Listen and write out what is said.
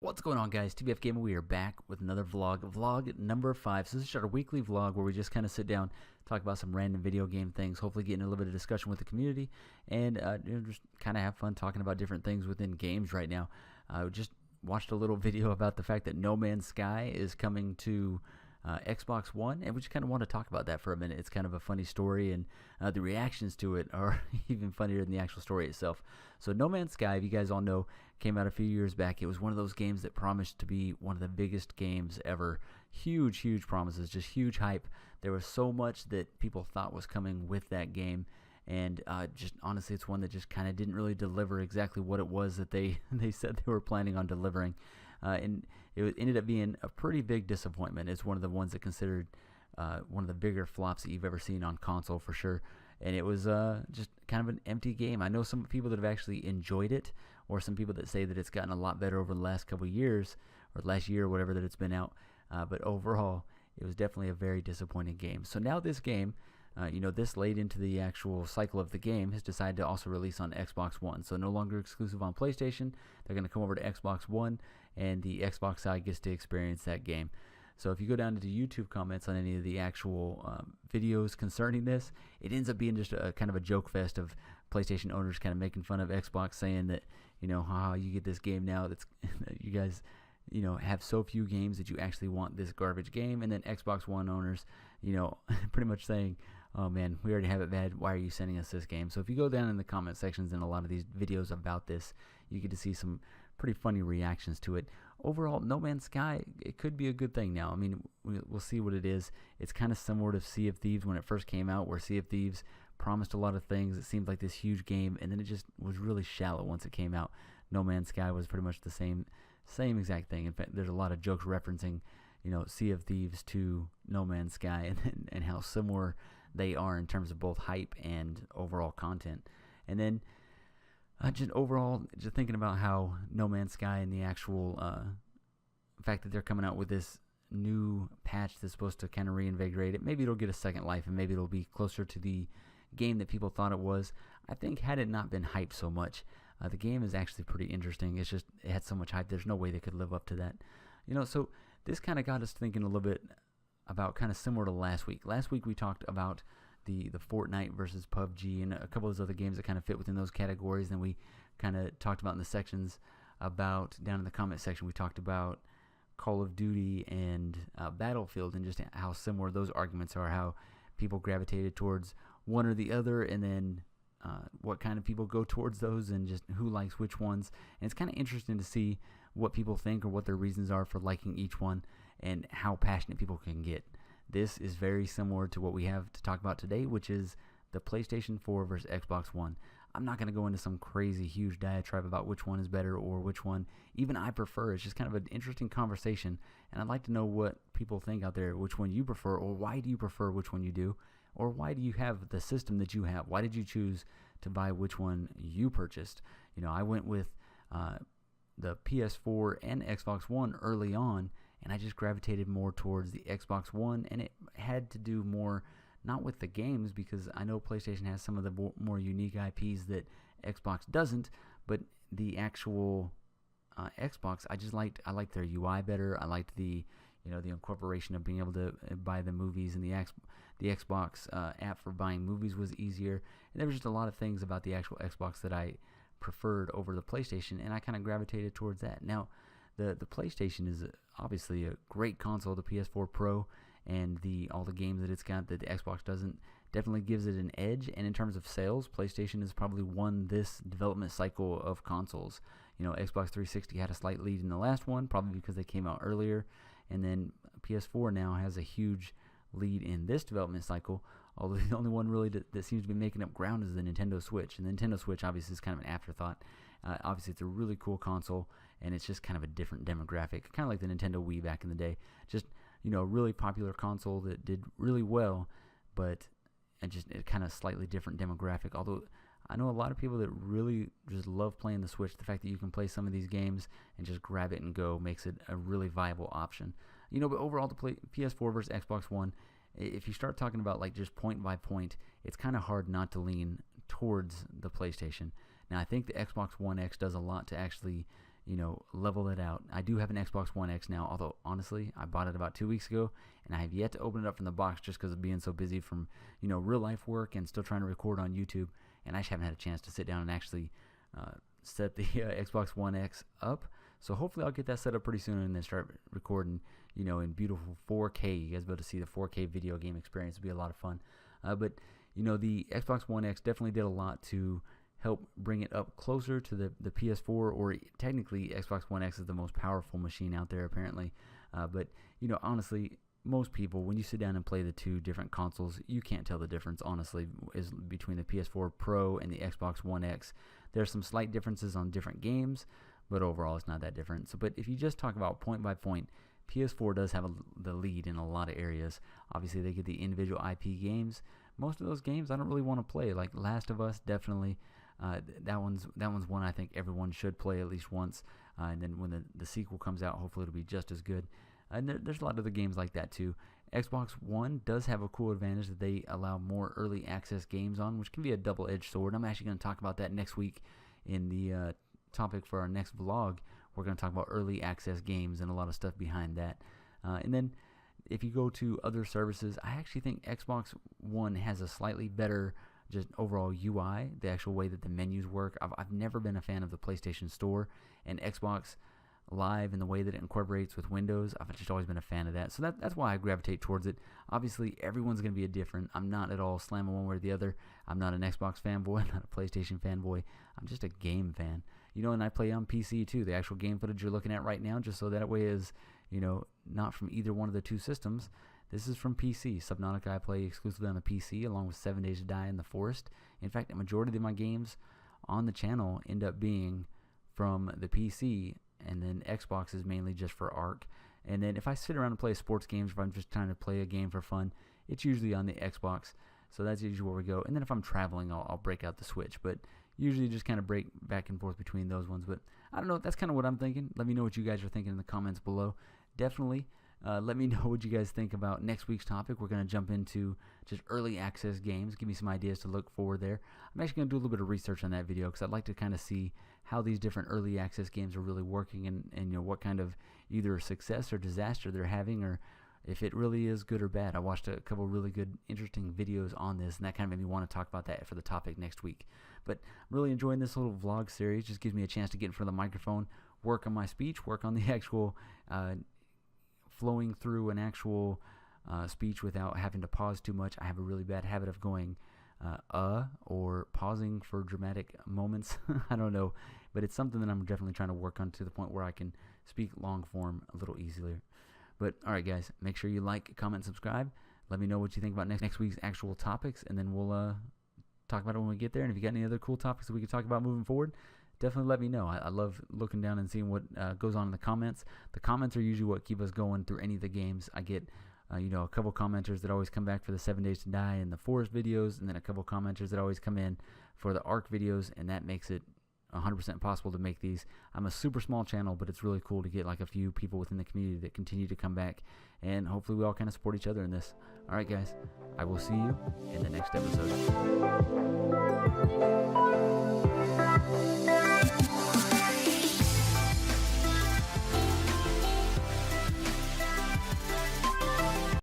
What's going on, guys? TBF Gaming. We are back with another vlog number 5. So this is our weekly vlog where we just kind of sit down, talk about some random video game things, hopefully getting a little bit of discussion with the community, and just kind of have fun talking about different things within games right now. Just watched a little video about the fact that No Man's Sky is coming to Xbox One, and we just kind of want to talk about that for a minute. It's kind of a funny story, and the reactions to it are even funnier than the actual story itself. So No Man's Sky, if you guys all know, came out a few years back. It was one of those games that promised to be one of the biggest games ever. Huge promises, just huge hype. There was so much that people thought was coming with that game, and just honestly, it's one that just kind of didn't really deliver exactly what it was that they said they were planning on delivering. And it ended up being a pretty big disappointment. It's one of the ones that considered one of the bigger flops that you've ever seen on console for sure. And it was just kind of an empty game. I know some people that have actually enjoyed it, or some people that say that it's gotten a lot better over the last couple of years, or last year or whatever that it's been out. But overall, it was definitely a very disappointing game. So now this game, this late into the actual cycle of the game, has decided to also release on Xbox One. So no longer exclusive on PlayStation. They're going to come over to Xbox One, and the Xbox side gets to experience that game. So if you go down to the YouTube comments on any of the actual videos concerning this, it ends up being just a kind of a joke fest of PlayStation owners kind of making fun of Xbox, saying that, haha, you get this game now that's you guys have so few games that you actually want this garbage game. And then Xbox One owners, pretty much saying, oh man, we already have it bad, why are you sending us this game? So if you go down in the comment sections in a lot of these videos about this, you get to see some pretty funny reactions to it. Overall, No Man's Sky, it could be a good thing now. I mean, we'll see what it is. It's kind of similar to Sea of Thieves when it first came out, where Sea of Thieves promised a lot of things. It seemed like this huge game, and then it just was really shallow once it came out. No Man's Sky was pretty much the same exact thing. In fact, there's a lot of jokes referencing, Sea of Thieves to No Man's Sky, and how similar they are in terms of both hype and overall content. And then just overall, just thinking about how No Man's Sky and the actual fact that they're coming out with this new patch that's supposed to kind of reinvigorate it. Maybe it'll get a second life, and maybe it'll be closer to the game that people thought it was. I think had it not been hyped so much, the game is actually pretty interesting. It's just it had so much hype. There's no way they could live up to that. So this kind of got us thinking a little bit about kind of similar to last week. Last week we talked about the Fortnite versus PUBG and a couple of those other games that kind of fit within those categories. Then we kind of talked about in the sections about, down in the comment section, we talked about Call of Duty and Battlefield, and just how similar those arguments are, how people gravitated towards one or the other, and then what kind of people go towards those, and just who likes which ones. And it's kind of interesting to see what people think or what their reasons are for liking each one, and how passionate people can get. This is very similar to what we have to talk about today, which is the PlayStation 4 versus Xbox One. I'm not going to go into some crazy huge diatribe about which one is better or which one even I prefer. It's just kind of an interesting conversation, and I'd like to know what people think out there, which one you prefer, or why do you prefer which one you do, or why do you have the system that you have? Why did you choose to buy which one you purchased? I went with the PS4 and Xbox One early on, and I just gravitated more towards the Xbox One, and it had to do more not with the games, because I know PlayStation has some of the more unique IPs that Xbox doesn't, but the actual Xbox, I liked their UI better. I liked the the incorporation of being able to buy the movies, and the Xbox app for buying movies was easier. And there was just a lot of things about the actual Xbox that I preferred over the PlayStation, and I kind of gravitated towards that. Now, the PlayStation is obviously a great console, the PS4 Pro, and all the games that it's got that the Xbox doesn't, definitely gives it an edge. And in terms of sales, PlayStation has probably won this development cycle of consoles. Xbox 360 had a slight lead in the last one, probably because they came out earlier, and then PS4 now has a huge lead in this development cycle, although the only one really that seems to be making up ground is the Nintendo Switch. And the Nintendo Switch obviously is kind of an afterthought. Obviously it's a really cool console, and it's just kind of a different demographic, kind of like the Nintendo Wii back in the day. Just a really popular console that did really well, but just a kind of slightly different demographic. Although I know a lot of people that really just love playing the Switch. The fact that you can play some of these games and just grab it and go makes it a really viable option. But overall, to play PS4 versus Xbox One, if you start talking about like just point by point, it's kind of hard not to lean towards the PlayStation. Now, I think the Xbox One X does a lot to actually, level it out. I do have an Xbox One X now, although honestly, I bought it about 2 weeks ago, and I have yet to open it up from the box just because of being so busy from, real life work and still trying to record on YouTube, and I just haven't had a chance to sit down and actually set the Xbox One X up. So hopefully I'll get that set up pretty soon and then start recording, in beautiful 4K. You guys will be able to see the 4K video game experience. It'll be a lot of fun. But the Xbox One X definitely did a lot to help bring it up closer to the PS4, or technically Xbox One X is the most powerful machine out there apparently. But honestly, most people, when you sit down and play the two different consoles, you can't tell the difference, honestly, is between the PS4 Pro and the Xbox One X. There's some slight differences on different games, but overall it's not that different. But if you just talk about point by point, PS4 does have the lead in a lot of areas. Obviously, they get the individual IP games. Most of those games I don't really want to play, like Last of Us, definitely. That one's one I think everyone should play at least once. And then when the sequel comes out, hopefully it'll be just as good. And there's a lot of other games like that too. Xbox One does have a cool advantage that they allow more early access games on, which can be a double-edged sword. I'm actually going to talk about that next week in the topic for our next vlog. We're going to talk about early access games and a lot of stuff behind that. And then if you go to other services, I actually think Xbox One has a slightly better just overall UI, the actual way that the menus work. I've never been a fan of the PlayStation Store, and Xbox Live and the way that it incorporates with Windows, I've just always been a fan of that. So that's why I gravitate towards it. Obviously, everyone's going to be different. I'm not at all slamming one way or the other. I'm not an Xbox fanboy. I'm not a PlayStation fanboy. I'm just a game fan. And I play on PC too. The actual game footage you're looking at right now, just so that way is, not from either one of the two systems. This is from PC. Subnautica I play exclusively on the PC, along with 7 Days to Die in the Forest. In fact, a majority of my games on the channel end up being from the PC, and then Xbox is mainly just for ARC. And then if I sit around and play sports games, if I'm just trying to play a game for fun, it's usually on the Xbox. So that's usually where we go. And then if I'm traveling, I'll break out the Switch. But usually just kind of break back and forth between those ones. But I don't know. That's kind of what I'm thinking. Let me know what you guys are thinking in the comments below. Definitely let me know what you guys think about next week's topic. We're going to jump into just early access games. Give me some ideas to look for there. I'm actually going to do a little bit of research on that video because I'd like to kind of see how these different early access games are really working, and what kind of either success or disaster they're having, or if it really is good or bad. I watched a couple really good, interesting videos on this, and that kind of made me want to talk about that for the topic next week. But I'm really enjoying this little vlog series. Just gives me a chance to get in front of the microphone, work on my speech, work on the actual flowing through an actual speech without having to pause too much. I have a really bad habit of going or pausing for dramatic moments. I don't know, but it's something that I'm definitely trying to work on to the point where I can speak long form a little easier. But alright guys, make sure you like, comment, subscribe. Let me know what you think about next week's actual topics, and then we'll talk about it when we get there. And if you got any other cool topics that we can talk about moving forward, definitely let me know. I love looking down and seeing what goes on in the comments. The comments are usually what keep us going through any of the games. I get a couple commenters that always come back for the 7 Days to Die and the Forest videos, and then a couple commenters that always come in for the ARC videos, and that makes it 100% possible to make these. I'm a super small channel, but it's really cool to get like a few people within the community that continue to come back, and hopefully we all kind of support each other in this. Alright guys, I will see you in the next episode.